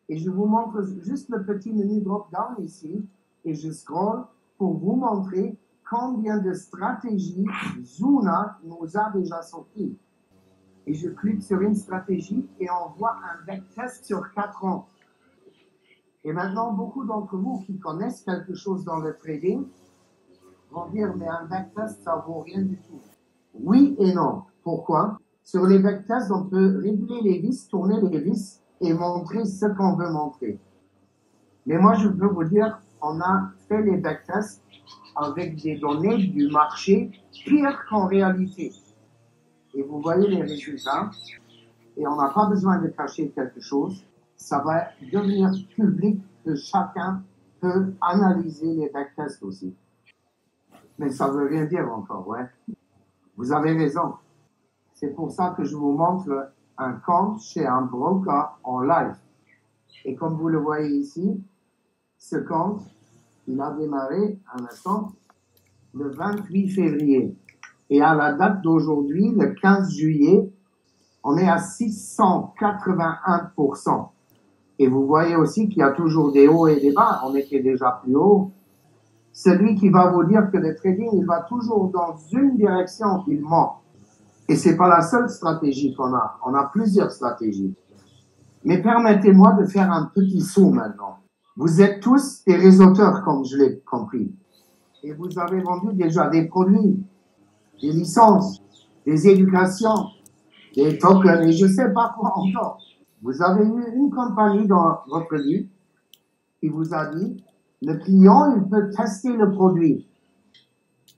Et je vous montre juste le petit menu drop-down ici et je scroll pour vous montrer combien de stratégies Zuna nous a déjà sorties. Et je clique sur une stratégie et on voit un backtest sur 4 ans. Et maintenant, beaucoup d'entre vous qui connaissent quelque chose dans le trading vont dire, mais un backtest, ça vaut rien du tout. Oui et non. Pourquoi? Sur les backtests, on peut régler les vis, tourner les vis et montrer ce qu'on veut montrer. Mais moi, je peux vous dire, on a fait les backtests avec des données du marché pire qu'en réalité. Et vous voyez les résultats, et on n'a pas besoin de cacher quelque chose. Ça va devenir public que chacun peut analyser les backtests aussi. Mais ça ne veut rien dire encore, ouais. Vous avez raison. C'est pour ça que je vous montre un compte chez un broker en live. Et comme vous le voyez ici, ce compte, il a démarré, un instant, le 28 février. Et à la date d'aujourd'hui, le 15 juillet, on est à 681%. Et vous voyez aussi qu'il y a toujours des hauts et des bas. On était déjà plus haut. Celui qui va vous dire que le trading, il va toujours dans une direction, il ment. Et c'est pas la seule stratégie qu'on a. On a plusieurs stratégies. Mais permettez-moi de faire un petit saut maintenant. Vous êtes tous des réseauteurs, comme je l'ai compris. Et vous avez vendu déjà des produits, des licences, des éducations, des tokens, et je sais pas quoi encore. Vous avez eu une compagnie dans votre vie qui vous a dit, le client, il peut tester le produit.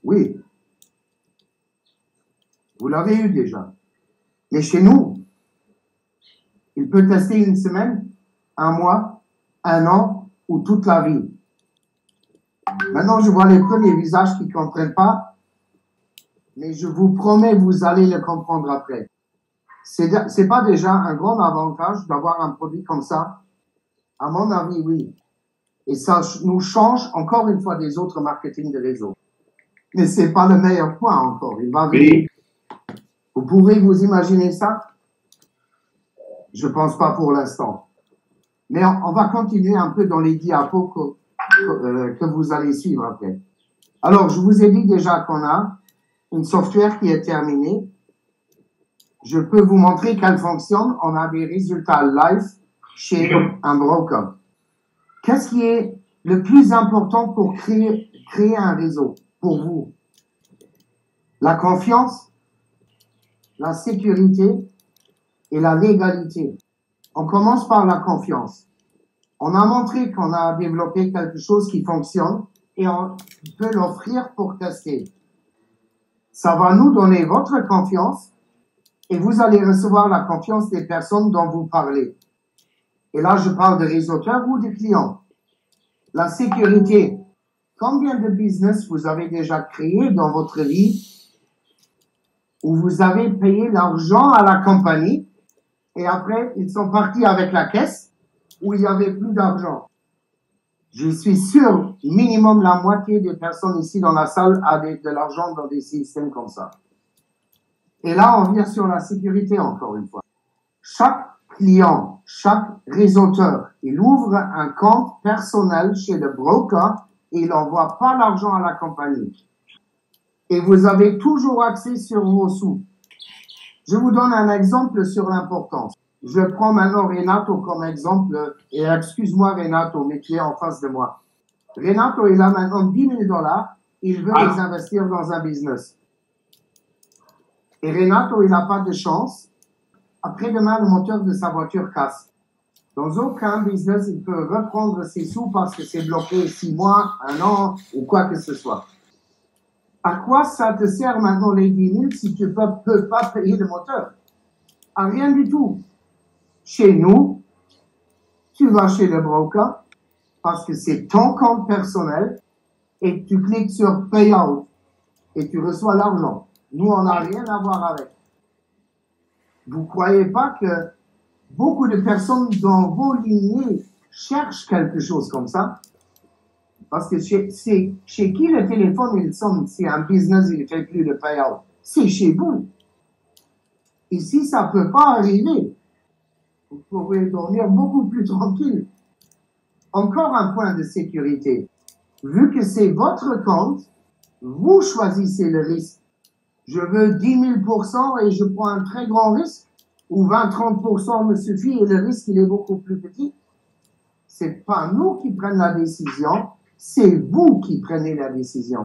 Oui. Vous l'avez eu déjà. Mais chez nous, il peut tester une semaine, un mois, un an ou toute la vie. Maintenant, je vois les premiers visages qui ne comprennent pas, mais je vous promets, vous allez le comprendre après. C'est pas déjà un grand avantage d'avoir un produit comme ça? À mon avis, oui. Et ça nous change encore une fois des autres marketing de réseau. Mais c'est pas le meilleur point encore. Il va venir. Vous pouvez vous imaginer ça? Je pense pas pour l'instant. Mais on va continuer un peu dans les diapos que vous allez suivre après. Alors, je vous ai dit déjà qu'on a une software qui est terminée. Je peux vous montrer qu'elle fonctionne. On a des résultats live chez un broker. Qu'est-ce qui est le plus important pour créer un réseau pour vous? La confiance, la sécurité et la légalité. On commence par la confiance. On a montré qu'on a développé quelque chose qui fonctionne et on peut l'offrir pour tester. Ça va nous donner votre confiance et vous allez recevoir la confiance des personnes dont vous parlez. Et là, je parle de réseauteurs ou de clients. La sécurité. Combien de business vous avez déjà créé dans votre vie où vous avez payé l'argent à la compagnie et après, ils sont partis avec la caisse où il n'y avait plus d'argent. Je suis sûr, minimum la moitié des personnes ici dans la salle a de l'argent dans des systèmes comme ça. Et là, on vient sur la sécurité encore une fois. Chaque client, chaque réseauteur, il ouvre un compte personnel chez le broker et il n'envoie pas l'argent à la compagnie. Et vous avez toujours accès sur vos sous. Je vous donne un exemple sur l'importance. Je prends maintenant Renato comme exemple, et excuse-moi Renato, mais tu es en face de moi. Renato, il a maintenant 10 000 $, il veut les investir dans un business. Et Renato, il n'a pas de chance. Après-demain, le moteur de sa voiture casse. Dans aucun business, il peut reprendre ses sous parce que c'est bloqué 6 mois, 1 an, ou quoi que ce soit. À quoi ça te sert maintenant les 10 000 si tu ne peux pas payer le moteur? À rien du tout. Chez nous, tu vas chez le broker parce que c'est ton compte personnel et tu cliques sur Payout et tu reçois l'argent. Nous, on n'a rien à voir avec. Vous croyez pas que beaucoup de personnes dans vos lignées cherchent quelque chose comme ça? Parce que chez qui le téléphone, il sonne si un business, il ne fait plus de payout? C'est chez vous. Ici, ça ne peut pas arriver. vous pourrez dormir beaucoup plus tranquille. Encore un point de sécurité. Vu que c'est votre compte, vous choisissez le risque. Je veux 10 000% et je prends un très grand risque, ou 20-30% me suffit et le risque il est beaucoup plus petit. C'est pas nous qui prenons la décision, c'est vous qui prenez la décision.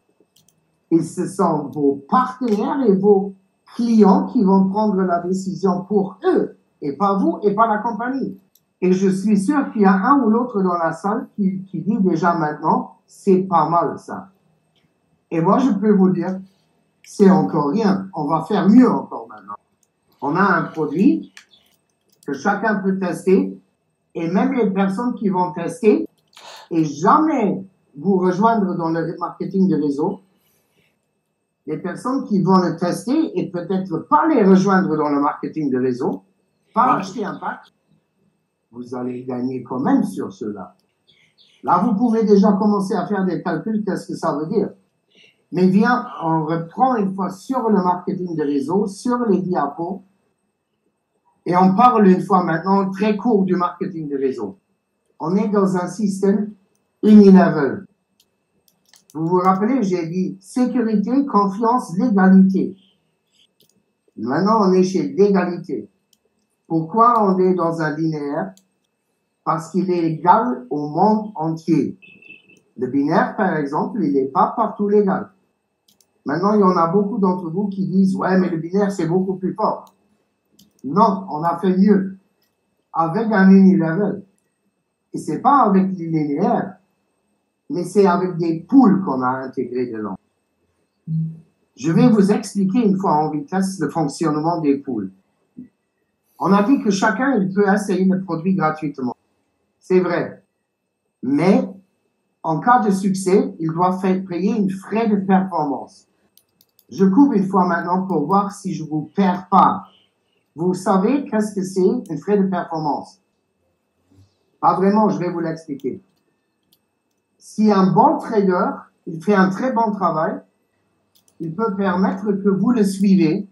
Et ce sont vos partenaires et vos clients qui vont prendre la décision pour eux, et pas vous et pas la compagnie. Et je suis sûr qu'il y a un ou l'autre dans la salle qui dit déjà maintenant, c'est pas mal ça. Et moi, je peux vous dire, c'est encore rien. On va faire mieux encore maintenant. On a un produit que chacun peut tester, et même les personnes qui vont tester et jamais vous rejoindre dans le marketing de réseau, les personnes qui vont le tester et peut-être pas les rejoindre dans le marketing de réseau, pas acheter un pack, vous allez gagner quand même sur cela. Là, vous pouvez déjà commencer à faire des calculs, qu'est-ce que ça veut dire. Mais viens, on reprend une fois sur le marketing de réseau, sur les diapos, et on parle une fois maintenant très court du marketing de réseau. On est dans un système unilevel. Vous vous rappelez, j'ai dit sécurité, confiance, légalité. Maintenant, on est chez l'égalité. Pourquoi on est dans un linéaire? Parce qu'il est égal au monde entier. Le binaire, par exemple, il n'est pas partout légal. Maintenant, il y en a beaucoup d'entre vous qui disent, ouais, mais le binaire, c'est beaucoup plus fort. Non, on a fait mieux. Avec un unilevel. Et c'est pas avec le linéaire, mais c'est avec des poules qu'on a intégré dedans. Je vais vous expliquer une fois en vitesse le fonctionnement des poules. On a dit que chacun, il peut essayer le produit gratuitement. C'est vrai. Mais, en cas de succès, il doit payer une frais de performance. Je coupe une fois maintenant pour voir si je vous perds pas. Vous savez qu'est-ce que c'est une frais de performance? Pas vraiment, je vais vous l'expliquer. Si un bon trader, il fait un très bon travail, il peut permettre que vous le suivez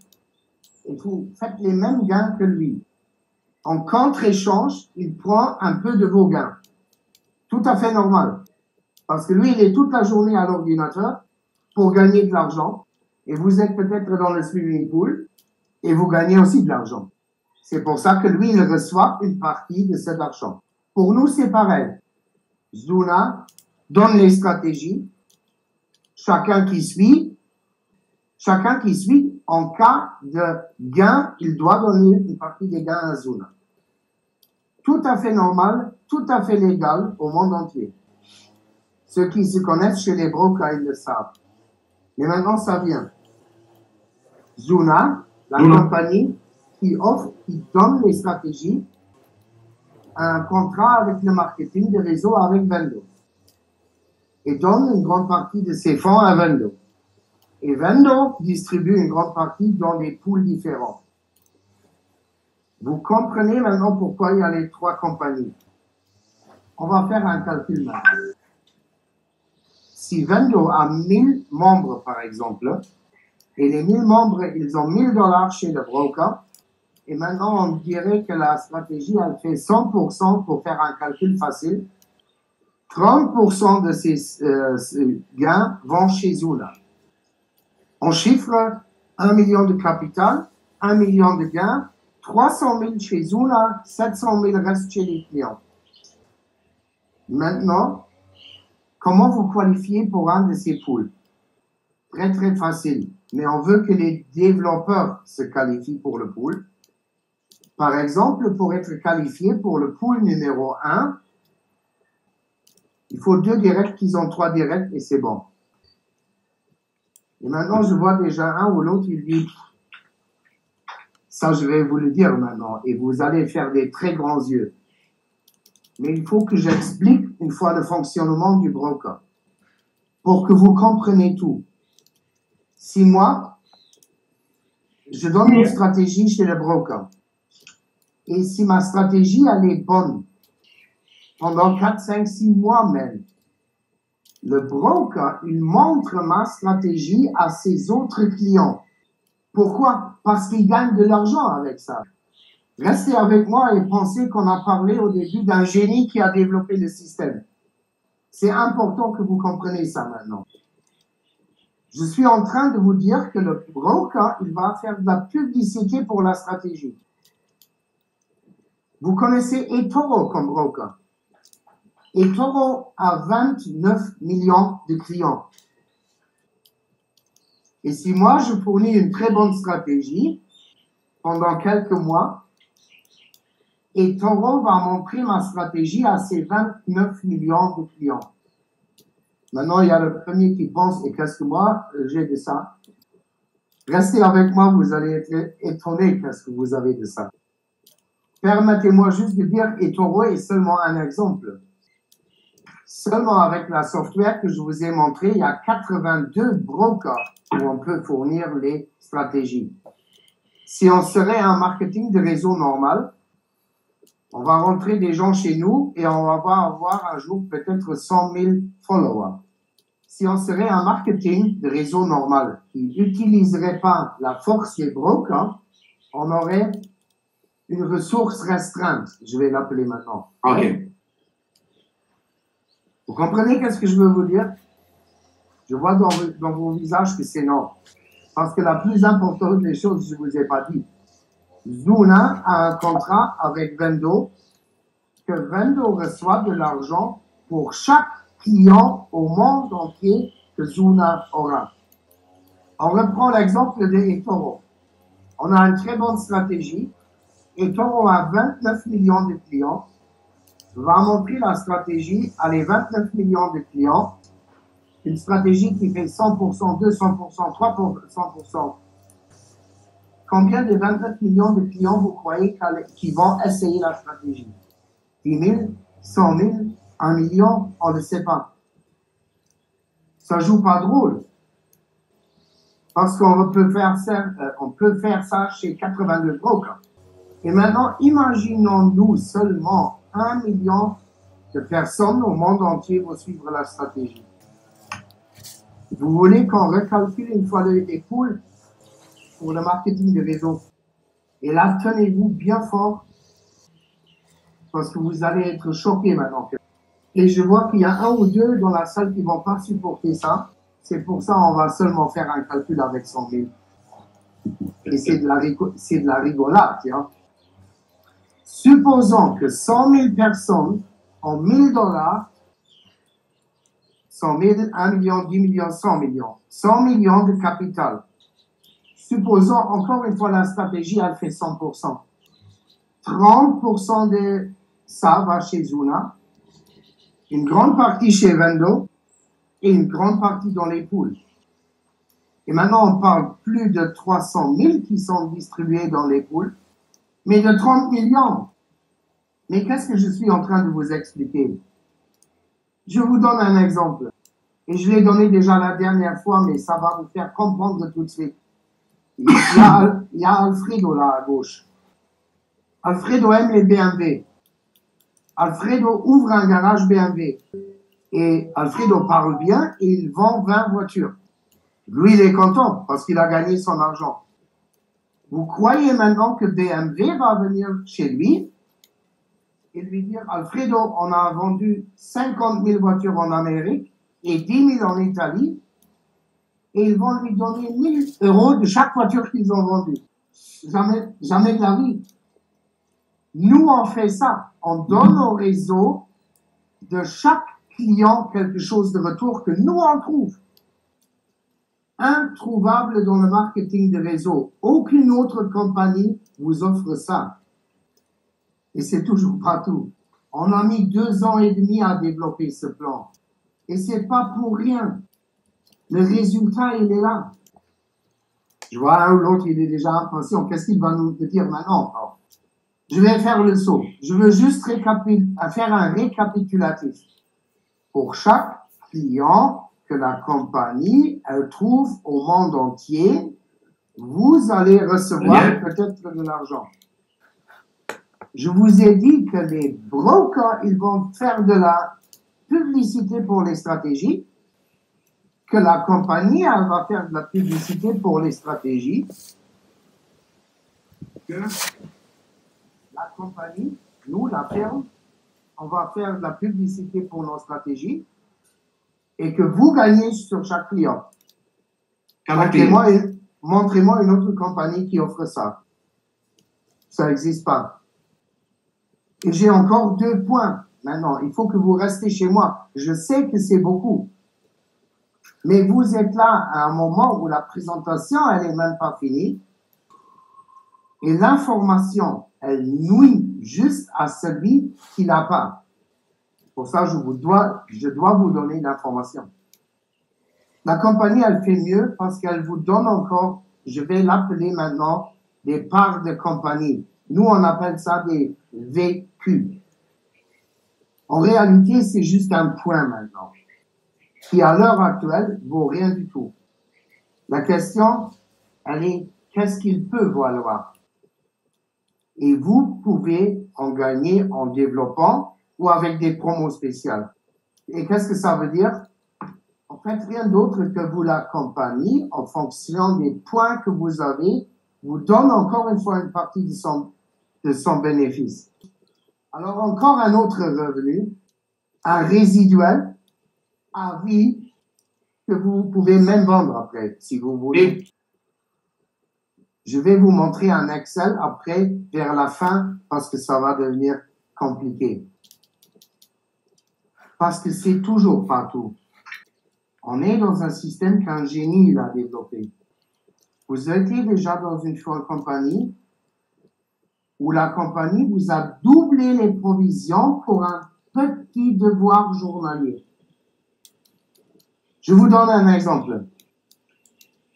et vous faites les mêmes gains que lui. En contre-échange, il prend un peu de vos gains. Tout à fait normal. Parce que lui, il est toute la journée à l'ordinateur pour gagner de l'argent. Et vous êtes peut-être dans le swimming pool et vous gagnez aussi de l'argent. C'est pour ça que lui, il reçoit une partie de cet argent. Pour nous, c'est pareil. Zuna donne les stratégies. Chacun qui suit, en cas de gain, il doit donner une partie des gains à Zuna. Tout à fait normal, tout à fait légal au monde entier. Ceux qui se connaissent chez les brokers, ils le savent. Mais maintenant, ça vient. Zuna, la compagnie qui offre, qui donne les stratégies, un contrat avec le marketing de réseau avec Vendo. Et donne une grande partie de ses fonds à Vendo. Et Vendo distribue une grande partie dans des pools différents. Vous comprenez maintenant pourquoi il y a les trois compagnies. On va faire un calcul maintenant. Si Vendo a 1000 membres, par exemple, et les 1000 membres, ils ont $1000 chez le broker, et maintenant on dirait que la stratégie, elle fait 100% pour faire un calcul facile. 30% de ces gains vont chez Zuna. On chiffre 1 million de capital, 1 million de gains, 300 000 chez Zuna, 700 000 restent chez les clients. Maintenant, comment vous qualifiez pour un de ces pools? Très très facile, mais on veut que les développeurs se qualifient pour le pool. Par exemple, pour être qualifié pour le pool numéro 1, il faut 2 directs, ils ont 3 directs et c'est bon. Et maintenant, je vois déjà un ou l'autre, il dit, ça je vais vous le dire maintenant, et vous allez faire des très grands yeux. Mais il faut que j'explique une fois le fonctionnement du broker, pour que vous compreniez tout. Si moi, je donne une stratégie chez le broker, et si ma stratégie, elle est bonne, pendant 4, 5, 6 mois même, le broker, il montre ma stratégie à ses autres clients. Pourquoi? Parce qu'il gagne de l'argent avec ça. Restez avec moi et pensez qu'on a parlé au début d'un génie qui a développé le système. C'est important que vous compreniez ça maintenant. Je suis en train de vous dire que le broker, il va faire de la publicité pour la stratégie. Vous connaissez eToro comme broker. eToro a 29 millions de clients. Et si moi, je fournis une très bonne stratégie pendant quelques mois, eToro va montrer ma stratégie à ses 29 millions de clients. Maintenant, il y a le premier qui pense, et qu'est-ce que moi, j'ai de ça? Restez avec moi, vous allez être étonnés qu'est-ce que vous avez de ça. Permettez-moi juste de dire, eToro est seulement un exemple. Seulement avec la software que je vous ai montré, il y a 82 brokers où on peut fournir les stratégies. Si on serait un marketing de réseau normal, on va rentrer des gens chez nous et on va avoir un jour peut-être 100 000 followers. Si on serait un marketing de réseau normal qui n'utiliserait pas la force des brokers, on aurait une ressource restreinte. Je vais l'appeler maintenant. OK. Vous comprenez qu'est-ce que je veux vous dire? Je vois dans vos visages que c'est non. Parce que la plus importante des choses, je ne vous ai pas dit. Zuna a un contrat avec Vendo, que Vendo reçoit de l'argent pour chaque client au monde entier que Zuna aura. On reprend l'exemple de eToro. On a une très bonne stratégie. eToro a 29 millions de clients. Va montrer la stratégie à les 29 millions de clients. Une stratégie qui fait 100%, 200%, 300%. Combien de 29 millions de clients vous croyez qui vont essayer la stratégie? 10 000, 100 000, 1 million, on ne sait pas. Ça joue pas de rôle. Parce qu'on peut faire ça chez 82 brokers. Et maintenant, imaginons-nous seulement 1 million de personnes au monde entier vont suivre la stratégie. Vous voulez qu'on recalcule une fois les poules pour le marketing de réseau. Et là, tenez-vous bien fort parce que vous allez être choqués maintenant. Et je vois qu'il y a un ou deux dans la salle qui ne vont pas supporter ça. C'est pour ça qu'on va seulement faire un calcul avec 100 000. Et c'est de la rigolade. Hein. Supposons que 100 000 personnes ont 1 000 $, 100 000, 1 million, 10 millions, 100 millions. 100 millions de capital. Supposons, encore une fois, la stratégie, elle fait 100%. 30% de ça va chez Zuna, une grande partie chez Vendo et une grande partie dans les poules. Et maintenant, on parle plus de 300 000 qui sont distribués dans les poules, mais de 30 millions. Mais qu'est-ce que je suis en train de vous expliquer? Je vous donne un exemple. Et je l'ai donné déjà la dernière fois, mais ça va vous faire comprendre tout de suite. Il y a Alfredo là à gauche. Alfredo aime les BMW. Alfredo ouvre un garage BMW. Et Alfredo parle bien et il vend 20 voitures. Lui, il est content parce qu'il a gagné son argent. Vous croyez maintenant que BMW va venir chez lui et lui dire, Alfredo, on a vendu 50 000 voitures en Amérique et 10 000 en Italie et ils vont lui donner 1 000 € de chaque voiture qu'ils ont vendue. Jamais de la vie. Nous, on fait ça. On donne au réseau de chaque client quelque chose de retour que nous, on trouve. Introuvable dans le marketing de réseau. Aucune autre compagnie vous offre ça. Et c'est toujours pas tout. On a mis 2 ans et demi à développer ce plan. Et c'est pas pour rien. Le résultat, il est là. Je vois un ou l'autre, il est déjà impatient. Qu'est-ce qu'il va nous dire maintenant? Je vais faire le saut. Je veux juste faire un récapitulatif. Pour chaque client que la compagnie elle trouve au monde entier, vous allez recevoir peut-être de l'argent. Je vous ai dit que les brokers, ils vont faire de la publicité pour les stratégies, que la compagnie, elle va faire de la publicité pour les stratégies. la compagnie, nous, la firme, on va faire de la publicité pour nos stratégies et que vous gagnez sur chaque client. Montrez-moi une autre compagnie qui offre ça. Ça n'existe pas. Et j'ai encore 2 points. Maintenant, il faut que vous restez chez moi. Je sais que c'est beaucoup. Mais vous êtes là à un moment où la présentation, elle n'est même pas finie. Et l'information, elle nuit juste à celui qui l'a pas. Pour ça, je dois vous donner l'information. La compagnie, elle fait mieux parce qu'elle vous donne encore, je vais l'appeler maintenant, des parts de compagnie. Nous, on appelle ça des VQ. En réalité, c'est juste un point maintenant, qui à l'heure actuelle vaut rien du tout. La question, elle est, qu'est-ce qu'il peut valoir? Et vous pouvez en gagner en développant ou avec des promos spéciales. Et qu'est-ce que ça veut dire? En fait, rien d'autre que vous, la compagnie, en fonction des points que vous avez, vous donne encore une fois une partie de son bénéfice. Alors, encore un autre revenu, un résiduel à vie que vous pouvez même vendre après, si vous voulez. Je vais vous montrer un Excel après, vers la fin, parce que ça va devenir compliqué. Parce que c'est toujours partout. On est dans un système qu'un génie a développé. Vous étiez déjà dans une compagnie où la compagnie vous a doublé les provisions pour un petit devoir journalier. Je vous donne un exemple.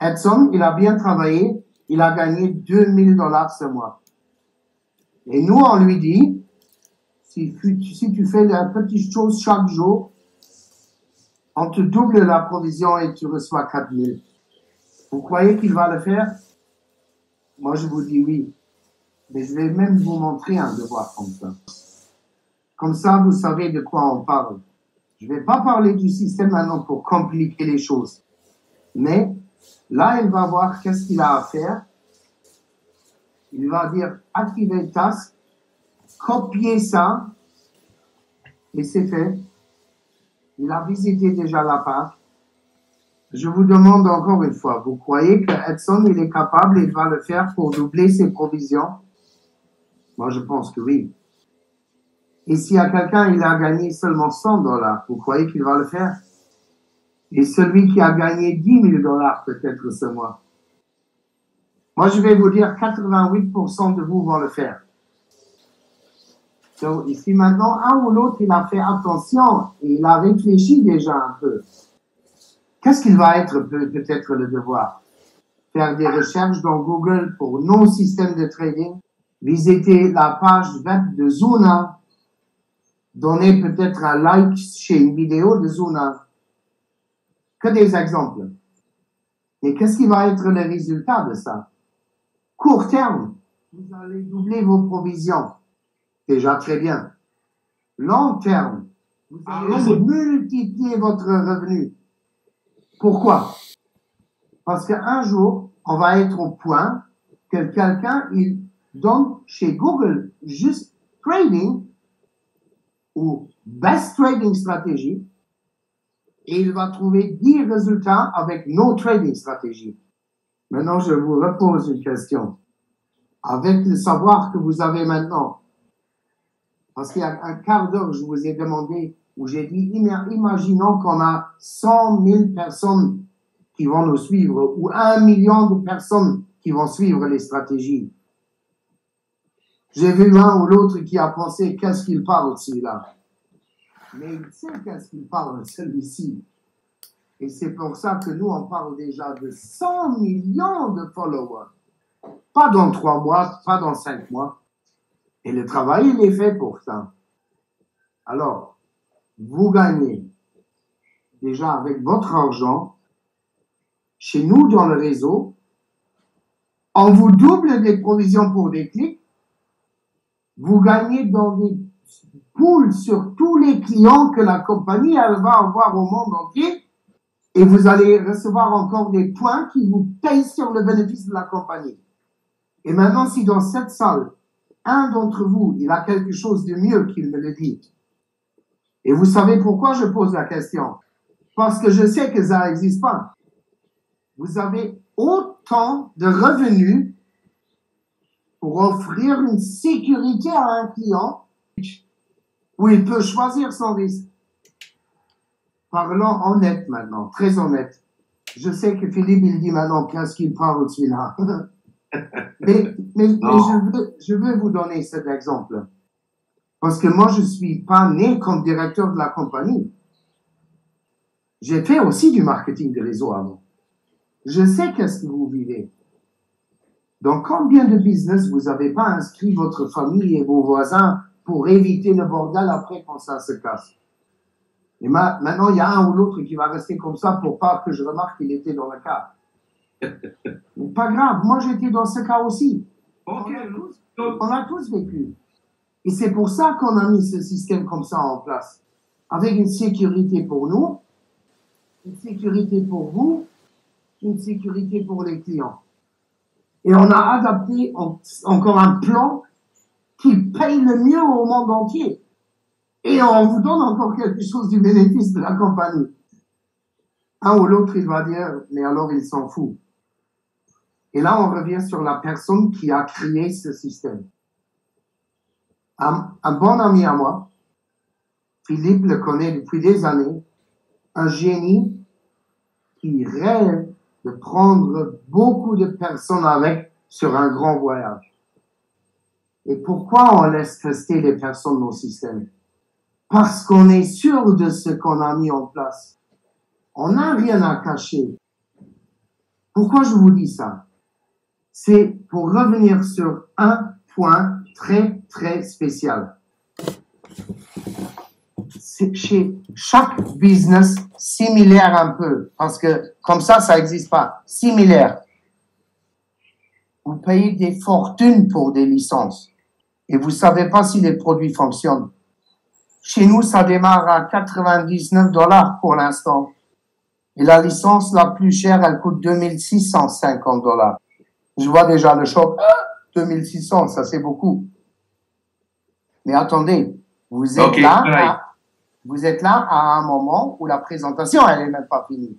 Edson, il a bien travaillé, il a gagné $2000 ce mois. Et nous, on lui dit, si tu fais la petite chose chaque jour, on te double la provision et tu reçois 4000. Vous croyez qu'il va le faire? Moi, je vous dis oui. Mais je vais même vous montrer un devoir comme ça. Comme ça, vous savez de quoi on parle. Je ne vais pas parler du système maintenant pour compliquer les choses. Mais là, il va voir qu'est-ce qu'il a à faire. Il va dire activer task, copier ça, et c'est fait. Il a visité déjà la page. Je vous demande encore une fois, vous croyez que Edson, il est capable, il va le faire pour doubler ses provisions? Moi, je pense que oui. Et s'il y a quelqu'un, il a gagné seulement $100, vous croyez qu'il va le faire? Et celui qui a gagné $10 000 peut-être ce mois? Moi, je vais vous dire, 88% de vous vont le faire. Donc, ici maintenant, un ou l'autre, il a fait attention et il a réfléchi déjà un peu. Qu'est-ce qu'il va être peut-être le devoir? Faire des recherches dans Google pour nos systèmes de trading, visiter la page web de Zuna, donner peut-être un like chez une vidéo de Zuna. Que des exemples. Et qu'est-ce qui va être le résultat de ça? Court terme, vous allez doubler vos provisions. Déjà très bien. Long terme, vous allez multiplier votre revenu. Pourquoi? Parce qu'un jour, on va être au point que quelqu'un, il donne chez Google juste trading ou best trading stratégie et il va trouver 10 résultats avec nos trading stratégies. Maintenant, je vous repose une question. Avec le savoir que vous avez maintenant, parce qu'il y a un quart d'heure, je vous ai demandé, où j'ai dit, imaginons qu'on a 100 000 personnes qui vont nous suivre, ou 1 million de personnes qui vont suivre les stratégies. J'ai vu l'un ou l'autre qui a pensé, qu'est-ce qu'il parle, celui-là? Mais il sait qu'est-ce qu'il parle, celui-ci. Et c'est pour ça que nous, on parle déjà de 100 millions de followers. Pas dans 3 mois, pas dans 5 mois. Et le travail, il est fait pour ça. Alors, vous gagnez déjà avec votre argent, chez nous dans le réseau, on vous double des provisions pour des clics, vous gagnez dans des poules sur tous les clients que la compagnie elle va avoir au monde entier, et vous allez recevoir encore des points qui vous payent sur le bénéfice de la compagnie. Et maintenant, si dans cette salle, un d'entre vous, il a quelque chose de mieux qu'il me le dit. Et vous savez pourquoi je pose la question? Parce que je sais que ça n'existe pas. Vous avez autant de revenus pour offrir une sécurité à un client où il peut choisir son risque. Parlons honnête maintenant, très honnête. Je sais que Philippe, il dit maintenant, qu'est-ce qu'il parle celui-là? mais je veux vous donner cet exemple. Parce que moi, je suis pas né comme directeur de la compagnie. J'ai fait aussi du marketing de réseau avant. Je sais qu'est-ce que vous vivez. Dans combien de business vous n'avez pas inscrit votre famille et vos voisins pour éviter le bordel après quand ça se casse? Et maintenant, il y a un ou l'autre qui va rester comme ça pour pas que je remarque qu'il était dans le cas. Mais pas grave, moi j'étais dans ce cas aussi. Ok. On a tous vécu. Et c'est pour ça qu'on a mis ce système comme ça en place. Avec une sécurité pour nous, une sécurité pour vous, une sécurité pour les clients. Et on a adapté encore un plan qui paye le mieux au monde entier. Et on vous donne encore quelque chose du bénéfice de la compagnie. Un ou l'autre, il va dire, mais alors il s'en fout. Et là, on revient sur la personne qui a créé ce système. Un bon ami à moi, Philippe le connaît depuis des années, un génie qui rêve de prendre beaucoup de personnes avec sur un grand voyage. Et pourquoi on laisse tester les personnes dans le système? Parce qu'on est sûr de ce qu'on a mis en place. On n'a rien à cacher. Pourquoi je vous dis ça? C'est pour revenir sur un point très, très spécial. C'est chez chaque business similaire un peu, parce que comme ça n'existe pas. Similaire. Vous payez des fortunes pour des licences et vous savez pas si les produits fonctionnent. Chez nous, ça démarre à 99 $ pour l'instant. Et la licence la plus chère, elle coûte 2650 $. Je vois déjà le choc. 2600, ça c'est beaucoup. Mais attendez, vous êtes là à un moment où la présentation, elle est même pas finie.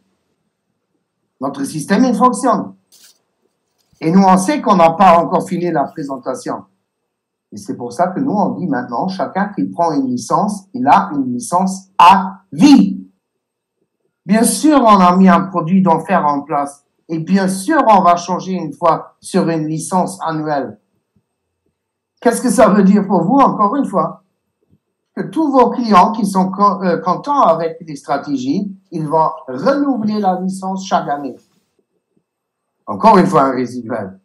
Notre système, il fonctionne. Et nous, on sait qu'on n'a pas encore fini la présentation. Et c'est pour ça que nous, on dit maintenant, chacun qui prend une licence, il a une licence à vie. Bien sûr, on a mis un produit d'enfer en place. Et bien sûr, on va changer une fois sur une licence annuelle. Qu'est-ce que ça veut dire pour vous, encore une fois? Que tous vos clients qui sont contents avec les stratégies, ils vont renouveler la licence chaque année. Encore une fois, un résiduel.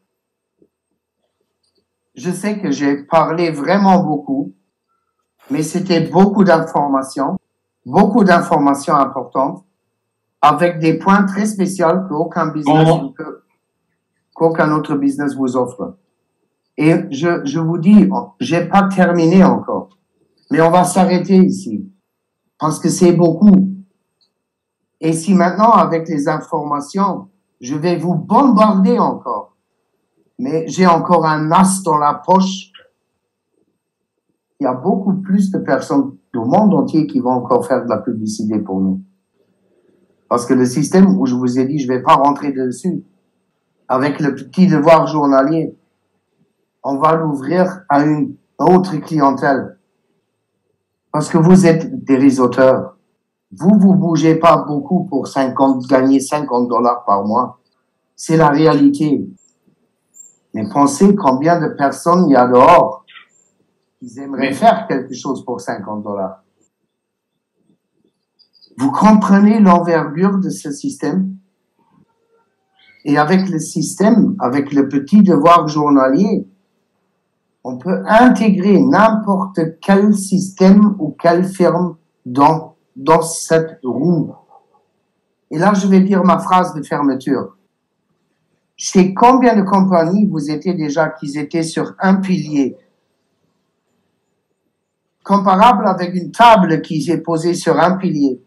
Je sais que j'ai parlé vraiment beaucoup, mais c'était beaucoup d'informations importantes, avec des points très spéciaux qu'aucun autre business vous offre. Et je vous dis, j'ai pas terminé encore, mais on va s'arrêter ici, parce que c'est beaucoup. Et si maintenant, avec les informations, je vais vous bombarder encore, mais j'ai encore un as dans la poche. Il y a beaucoup plus de personnes du monde entier qui vont encore faire de la publicité pour nous. Parce que le système où je vous ai dit, je vais pas rentrer dessus, avec le petit devoir journalier, on va l'ouvrir à une autre clientèle. Parce que vous êtes des réseauteurs. Vous bougez pas beaucoup pour gagner 50 $ par mois. C'est la réalité. Mais pensez combien de personnes il y a dehors qui aimeraient faire quelque chose pour 50 $. Vous comprenez l'envergure de ce système? Et avec le système, avec le petit devoir journalier, on peut intégrer n'importe quel système ou quelle firme dans cette roue. Et là, je vais dire ma phrase de fermeture. Chez combien de compagnies vous étiez déjà qui étaient sur un pilier, comparable avec une table qui est posée sur un pilier?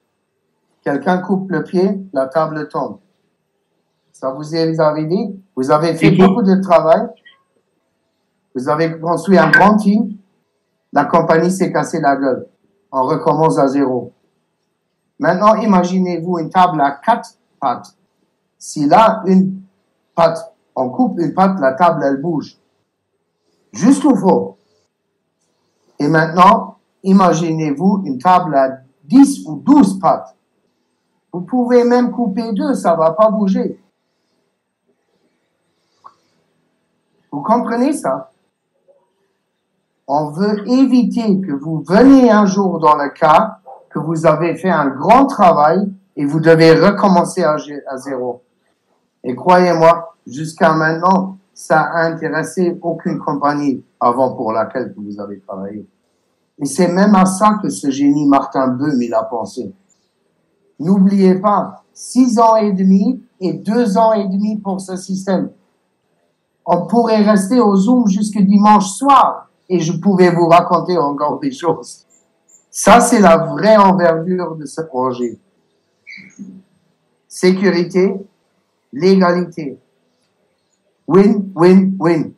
Quelqu'un coupe le pied, la table tombe. Ça vous est arrivé? Vous avez fait beaucoup de travail. Vous avez construit un grand team, la compagnie s'est cassée la gueule. On recommence à zéro. Maintenant, imaginez-vous une table à 4 pattes. Si là, une patte, on coupe une patte, la table, elle bouge. Juste ou faux. Et maintenant, imaginez-vous une table à 10 ou 12 pattes. Vous pouvez même couper 2, ça va pas bouger. Vous comprenez ça? On veut éviter que vous veniez un jour dans le cas que vous avez fait un grand travail et vous devez recommencer à zéro. Et croyez-moi, jusqu'à maintenant, ça a intéressé aucune compagnie avant pour laquelle vous avez travaillé. Et c'est même à ça que ce génie Martin Böhm, il a pensé. N'oubliez pas, 6 ans et demi et 2 ans et demi pour ce système. On pourrait rester au Zoom jusqu'à dimanche soir et je pouvais vous raconter encore des choses. Ça, c'est la vraie envergure de ce projet. Sécurité, légalité. Win, win, win.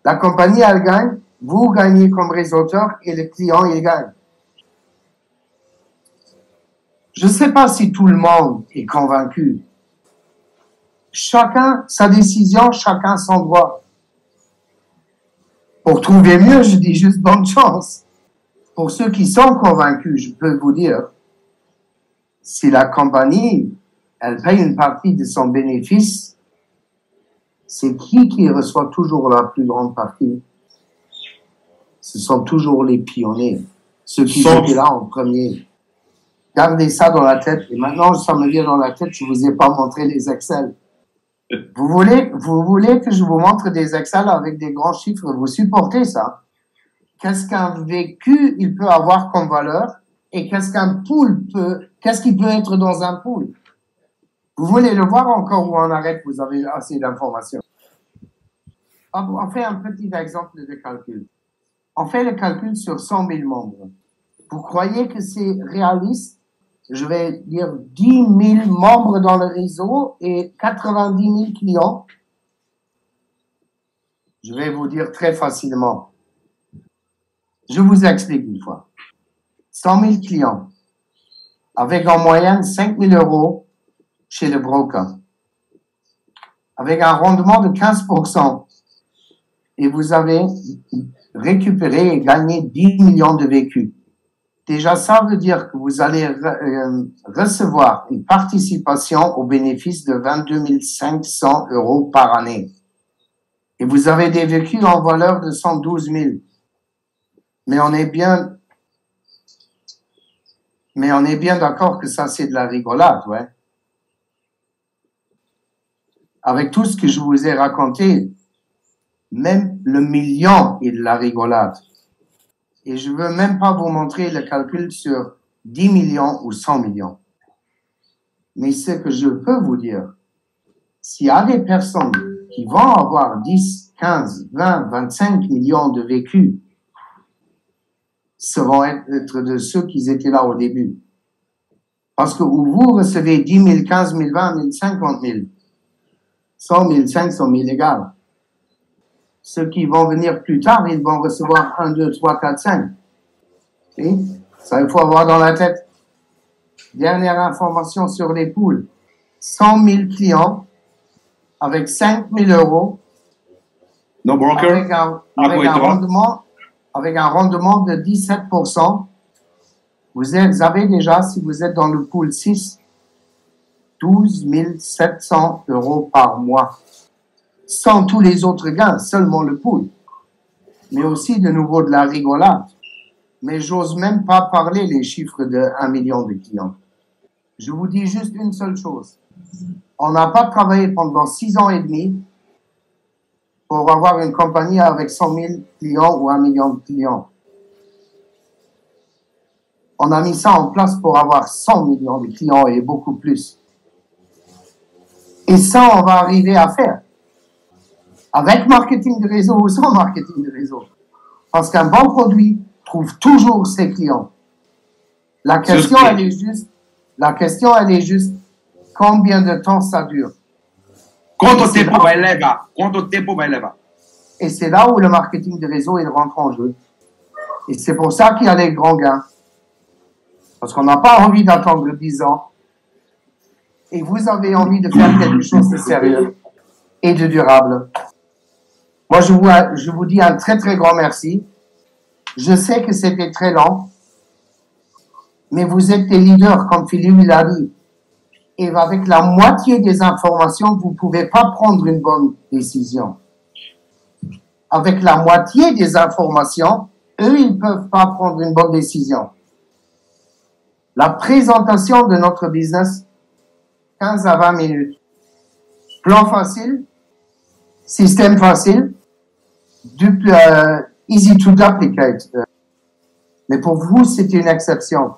La compagnie, elle gagne, vous gagnez comme réseauteur et le client, il gagne. Je ne sais pas si tout le monde est convaincu. Chacun sa décision, chacun son droit. Pour trouver mieux, je dis juste bonne chance. Pour ceux qui sont convaincus, je peux vous dire, si la compagnie, elle paye une partie de son bénéfice, c'est qui reçoit toujours la plus grande partie? Ce sont toujours les pionniers, ceux qui étaient là en premier. Gardez ça dans la tête. Et maintenant, ça me vient dans la tête, je vous ai pas montré les Excel. Vous voulez que je vous montre des Excel avec des grands chiffres? Vous supportez ça? Qu'est-ce qu'un vécu, il peut avoir comme valeur? Et qu'est-ce qu'il peut être dans un pool? Vous voulez le voir encore ou on arrête? Vous avez assez d'informations. On fait un petit exemple de calcul. On fait le calcul sur 100 000 membres. Vous croyez que c'est réaliste? Je vais dire 10 000 membres dans le réseau et 90 000 clients. Je vais vous dire très facilement. Je vous explique une fois. 100 000 clients, avec en moyenne 5 000 € chez le broker, avec un rendement de 15%, et vous avez récupéré et gagné 10 millions de vécus. Déjà, ça veut dire que vous allez recevoir une participation au bénéfice de 22 500 € par année. Et vous avez des vécus en valeur de 112 000. Mais on est bien d'accord que ça, c'est de la rigolade, ouais. Avec tout ce que je vous ai raconté, même le million est de la rigolade. Et je veux même pas vous montrer le calcul sur 10 millions ou 100 millions. Mais ce que je peux vous dire, s'il y a des personnes qui vont avoir 10, 15, 20, 25 millions de vécus, seront être de ceux qui étaient là au début. Parce que vous recevez 10 000, 15 000, 20 000, 50 000, 100 000, 500 000 égales. Ceux qui vont venir plus tard, ils vont recevoir 1, 2, 3, 4, 5. Et ça, il faut avoir dans la tête. Dernière information sur les poules. 100 000 clients avec 5 000 €. No broker. Avec un rendement de 17%. Vous avez déjà, si vous êtes dans le pool 6, 12 700 € par mois. Sans tous les autres gains, seulement le pool. Mais aussi de nouveau de la rigolade. Mais j'ose même pas parler les chiffres de 1 million de clients. Je vous dis juste une seule chose. On n'a pas travaillé pendant 6 ans et demi pour avoir une compagnie avec 100 000 clients ou 1 million de clients. On a mis ça en place pour avoir 100 millions de clients et beaucoup plus. Et ça, on va arriver à faire. Avec marketing de réseau ou sans marketing de réseau. Parce qu'un bon produit trouve toujours ses clients. La question, elle est juste, combien de temps ça dure? Quanto tempo vai levar? Quanto tempo vai levar? Et c'est là où le marketing de réseau, il rentre en jeu. Et c'est pour ça qu'il y a les grands gains. Parce qu'on n'a pas envie d'attendre 10 ans. Et vous avez envie de faire quelque chose de sérieux et de durable. Moi, je vous dis un très, très grand merci. Je sais que c'était très lent, mais vous êtes des leaders, comme Philippe l'a dit. Et avec la moitié des informations, vous ne pouvez pas prendre une bonne décision. Avec la moitié des informations, eux, ils ne peuvent pas prendre une bonne décision. La présentation de notre business, 15 à 20 minutes. Plan facile, système facile, easy to duplicate. Mais pour vous, c'est une exception.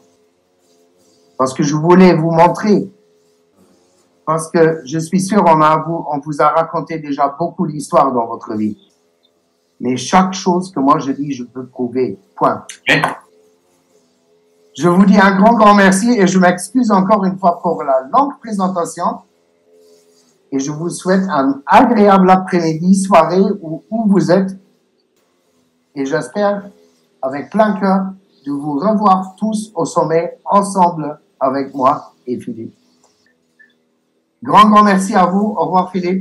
Parce que je voulais vous montrer. Parce que je suis sûr, on vous a raconté déjà beaucoup d'histoires dans votre vie. Mais chaque chose que moi je dis, je peux prouver. Point. Okay. Je vous dis un grand merci et je m'excuse encore une fois pour la longue présentation. Et je vous souhaite un agréable après-midi, soirée où vous êtes. Et j'espère, avec plein cœur, de vous revoir tous au sommet, ensemble, avec moi et Philippe. Grand merci à vous. Au revoir, Philippe.